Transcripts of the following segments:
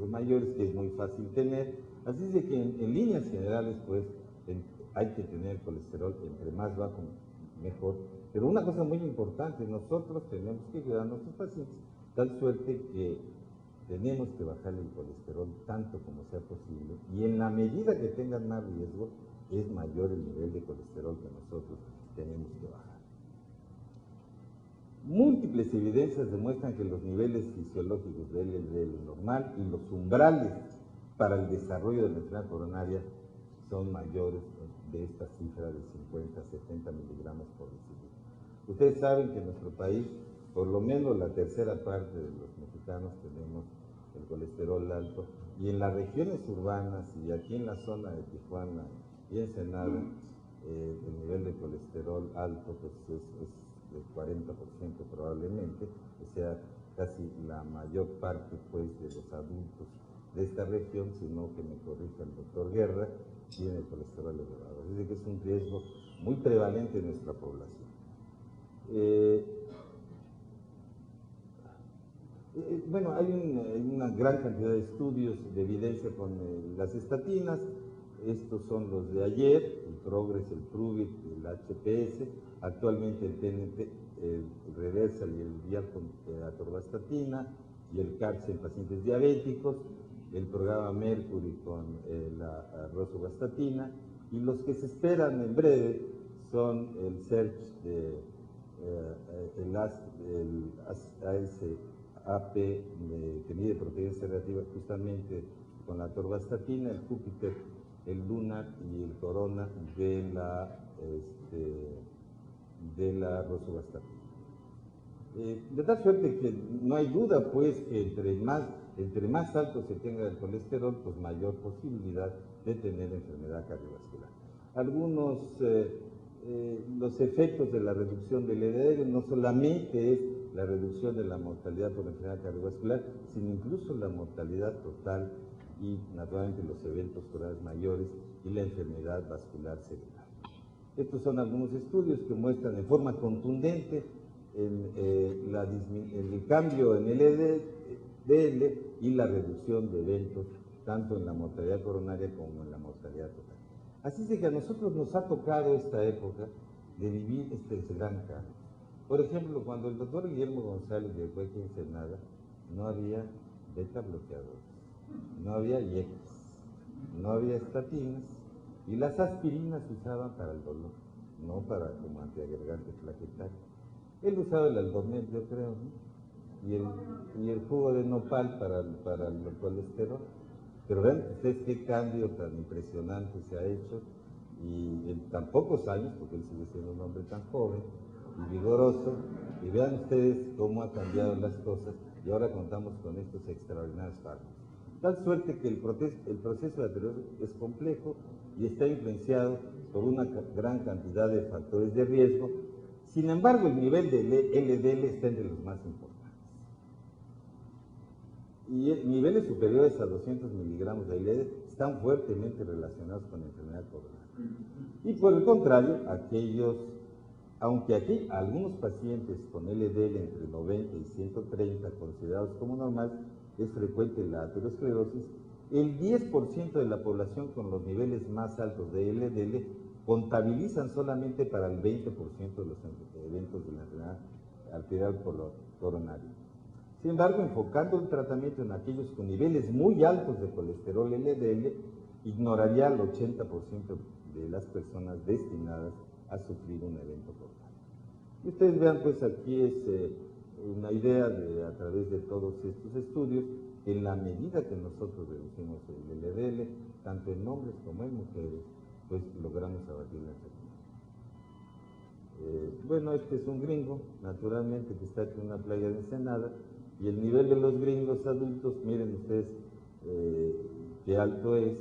mayores, que es muy fácil tener. Así es de que en líneas generales, pues, hay que tener colesterol entre más bajo, mejor. Pero una cosa muy importante, nosotros tenemos que cuidar a nuestros pacientes, tal suerte que tenemos que bajar el colesterol tanto como sea posible, y en la medida que tengan más riesgo, es mayor el nivel de colesterol que nosotros tenemos que bajar. Múltiples evidencias demuestran que los niveles fisiológicos de LDL normal y los umbrales para el desarrollo de la enfermedad coronaria son mayores de esta cifra de 50 a 70 miligramos por decilitro. Ustedes saben que en nuestro país, por lo menos la tercera parte de los mexicanos tenemos el colesterol alto, y en las regiones urbanas y aquí en la zona de Tijuana y Ensenada, el nivel de colesterol alto pues es del 40% probablemente, o sea, casi la mayor parte pues de los adultos de esta región, sino que me corrija el doctor Guerra, tiene colesterol elevado. Es decir, que es un riesgo muy prevalente en nuestra población. Bueno, hay una gran cantidad de estudios de evidencia con las estatinas. Estos son los de ayer, el Progress, el Pruvit, el HPS, actualmente el TNT, el Reversal y el Vial con atorvastatina, y el CARS en pacientes diabéticos, el programa Mercury con la rosuvastatina, y los que se esperan en breve son el SEARCH de el ASAP, que mide proteínas relativas justamente con la atorvastatina, el Júpiter, el Lunar y el Corona de la rosuvastatina. De tal suerte que no hay duda, pues, que entre más alto se tenga el colesterol, pues mayor posibilidad de tener enfermedad cardiovascular. Algunos los efectos de la reducción del LDL no solamente es la reducción de la mortalidad por enfermedad cardiovascular, sino incluso la mortalidad total y naturalmente los eventos corales mayores y la enfermedad vascular cerebral. Estos son algunos estudios que muestran en forma contundente el cambio en el LDL y la reducción de eventos, tanto en la mortalidad coronaria como en la mortalidad total. Así es que a nosotros nos ha tocado esta época de vivir este gran cambio. Por ejemplo, cuando el doctor Guillermo González llegó aquí en Ensenada, no había beta bloqueadores, no había IEX, no había estatinas, y las aspirinas se usaban para el dolor, no para como antiagregante plaquetario. Él usaba el Aldormet, yo creo, ¿no? y el jugo de nopal para el colesterol. Pero vean ustedes qué cambio tan impresionante se ha hecho, y en tan pocos años, porque él sigue siendo un hombre tan joven y vigoroso, y vean ustedes cómo ha cambiado las cosas, y ahora contamos con estos extraordinarios fármacos. Tal suerte que el proceso de aterioración es complejo y está influenciado por una gran cantidad de factores de riesgo. Sin embargo, el nivel de LDL está entre los más importantes. Y niveles superiores a 200 miligramos de LDL están fuertemente relacionados con la enfermedad coronaria. Y por el contrario, aunque aquí algunos pacientes con LDL entre 90 y 130 considerados como normal, es frecuente la aterosclerosis, el 10% de la población con los niveles más altos de LDL contabilizan solamente para el 20% de los eventos de la enfermedad arterial coronaria. Sin embargo, enfocando el tratamiento en aquellos con niveles muy altos de colesterol LDL, ignoraría al 80% de las personas destinadas a sufrir un evento coronario. Y ustedes vean, pues aquí es una idea a través de todos estos estudios, que en la medida que nosotros reducimos el LDL, tanto en hombres como en mujeres, pues logramos abatir la enfermedad. Bueno, este es un gringo, naturalmente, que está aquí en una playa de Ensenada, y el nivel de los gringos adultos, miren ustedes qué alto es.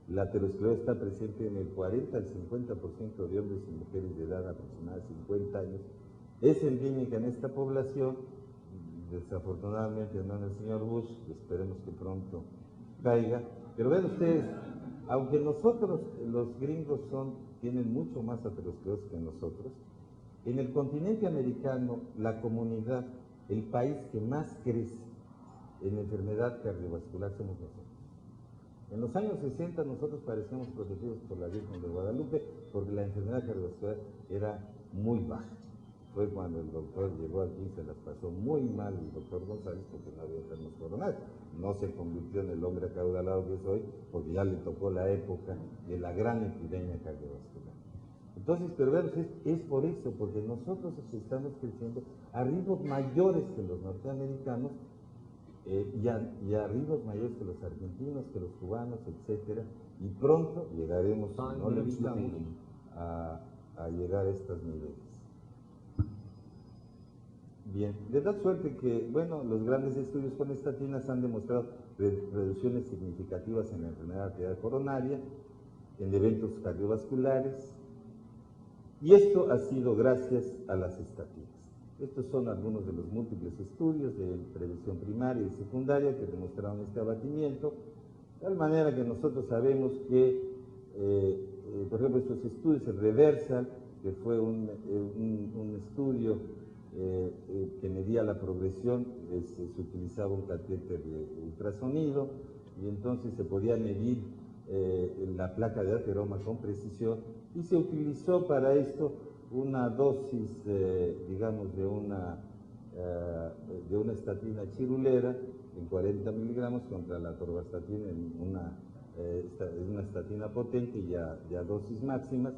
La aterosclerosis está presente en el 40 al 50% de hombres y mujeres de edad aproximada de 50 años. Es endémica en esta población, desafortunadamente no en el señor Bush, esperemos que pronto caiga. Pero vean ustedes, aunque nosotros, los gringos, tienen mucho más aterosclerosis que nosotros, en el continente americano, la comunidad, el país que más crece en enfermedad cardiovascular somos nosotros. En los años 60 nosotros parecíamos protegidos por la Virgen de Guadalupe porque la enfermedad cardiovascular era muy baja. Fue cuando el doctor llegó aquí, se las pasó muy mal el doctor González porque no había enfermos coronarios. No se convirtió en el hombre acaudalado que es hoy porque ya le tocó la época de la gran epidemia cardiovascular. Entonces, pero vean, es por eso, porque nosotros estamos creciendo a ritmos mayores que los norteamericanos y a ritmos mayores que los argentinos, que los cubanos, etcétera, y pronto llegaremos, si no le evitamos, a llegar a estos niveles. Bien, de tal suerte que, bueno, los grandes estudios con estatinas han demostrado reducciones significativas en la enfermedad arterial coronaria, en eventos cardiovasculares, y esto ha sido gracias a las estatinas. Estos son algunos de los múltiples estudios de prevención primaria y secundaria que demostraron este abatimiento, de tal manera que nosotros sabemos que, por ejemplo, estos estudios, el Reversal, que fue un estudio que medía la progresión, se utilizaba un catéter de ultrasonido y entonces se podía medir la placa de ateroma con precisión y se utilizó para esto una dosis, digamos, de una estatina chirulera en 40 miligramos contra la atorvastatina en una estatina potente y a dosis máximas.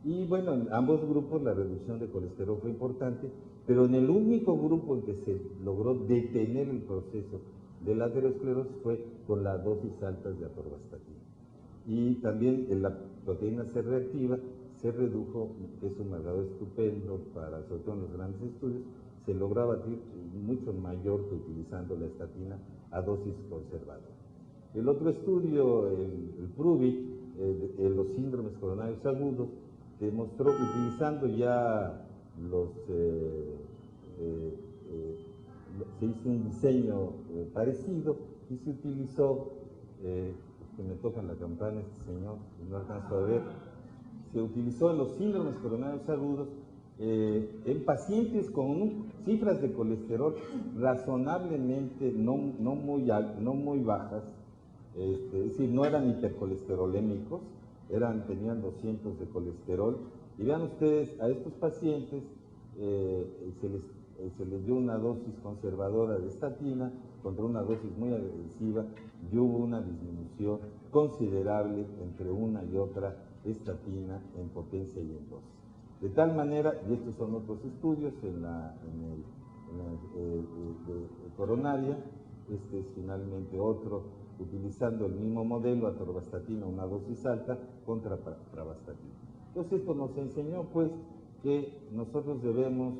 Y bueno, en ambos grupos la reducción de colesterol fue importante, pero en el único grupo en que se logró detener el proceso de la aterosclerosis fue con las dosis altas de atorvastatina. Y también en la proteína C reactiva se redujo, que es un marcador estupendo para, sobre todo en los grandes estudios, se logra batir mucho mayor que utilizando la estatina a dosis conservadora. El otro estudio, el PRUVIC, en los síndromes coronarios agudos, demostró que utilizando ya se hizo un diseño parecido y se utilizó, que me tocan la campana este señor, no alcanzo a ver, se utilizó en los síndromes coronarios agudos en pacientes con cifras de colesterol razonablemente no muy bajas, es decir, no eran hipercolesterolémicos, tenían 200 de colesterol, y vean ustedes, a estos pacientes se les dio una dosis conservadora de estatina contra una dosis muy agresiva y hubo una disminución considerable entre una y otra estatina en potencia y en dosis. De tal manera, y estos son otros estudios en la coronaria, este es finalmente otro, utilizando el mismo modelo, atorvastatina, una dosis alta, contra pravastatina. Entonces, esto nos enseñó, pues, que nosotros debemos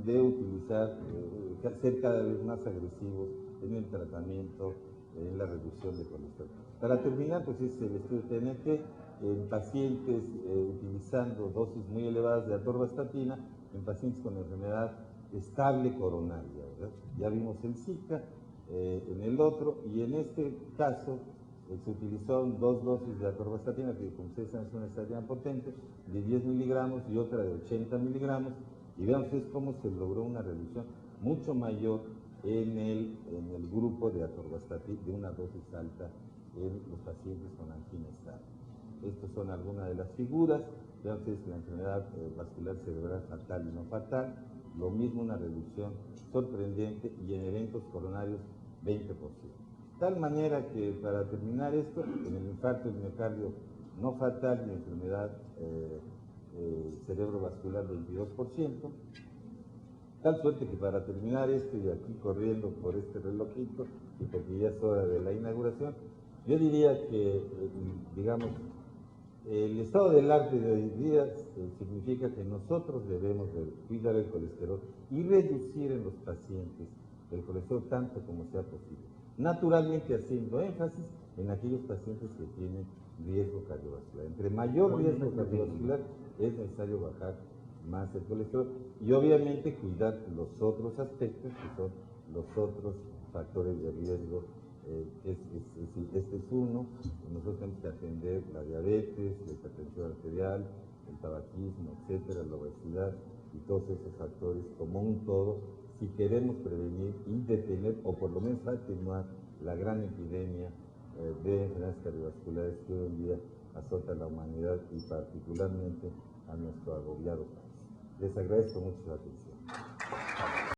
de utilizar, ser cada vez más agresivos en el tratamiento, en la reducción de colesterol. Para terminar, pues es el estudio TNT, en pacientes utilizando dosis muy elevadas de atorvastatina, en pacientes con enfermedad estable coronaria, ¿verdad? Ya vimos el Zika en el otro, y en este caso se utilizó dos dosis de atorvastatina, que como ustedes saben es una estatina potente, de 10 miligramos y otra de 80 miligramos, y vean ustedes cómo se logró una reducción mucho mayor en el grupo de atorvastatina, de una dosis alta en los pacientes con angina estable. Estas son algunas de las figuras. Vean ustedes la enfermedad vascular cerebral fatal y no fatal, lo mismo una reducción sorprendente, y en eventos coronarios 20%. De tal manera que, para terminar esto, en el infarto del miocardio no fatal y enfermedad cerebrovascular 22%. Tal suerte que, para terminar esto, y aquí corriendo por este relojito, y porque ya es hora de la inauguración, yo diría que, digamos, el estado del arte de hoy día significa que nosotros debemos de cuidar el colesterol y reducir en los pacientes el colesterol tanto como sea posible. Naturalmente haciendo énfasis en aquellos pacientes que tienen riesgo cardiovascular. Entre mayor riesgo cardiovascular es necesario bajar más el colesterol y obviamente cuidar los otros aspectos que son los otros factores de riesgo. Este es uno. Nosotros tenemos que atender la diabetes, la hipertensión arterial, el tabaquismo, etcétera, la obesidad y todos esos factores como un todo si queremos prevenir y detener, o por lo menos atenuar, la gran epidemia de enfermedades cardiovasculares que hoy en día azota a la humanidad y particularmente a nuestro agobiado país. Les agradezco mucho la atención.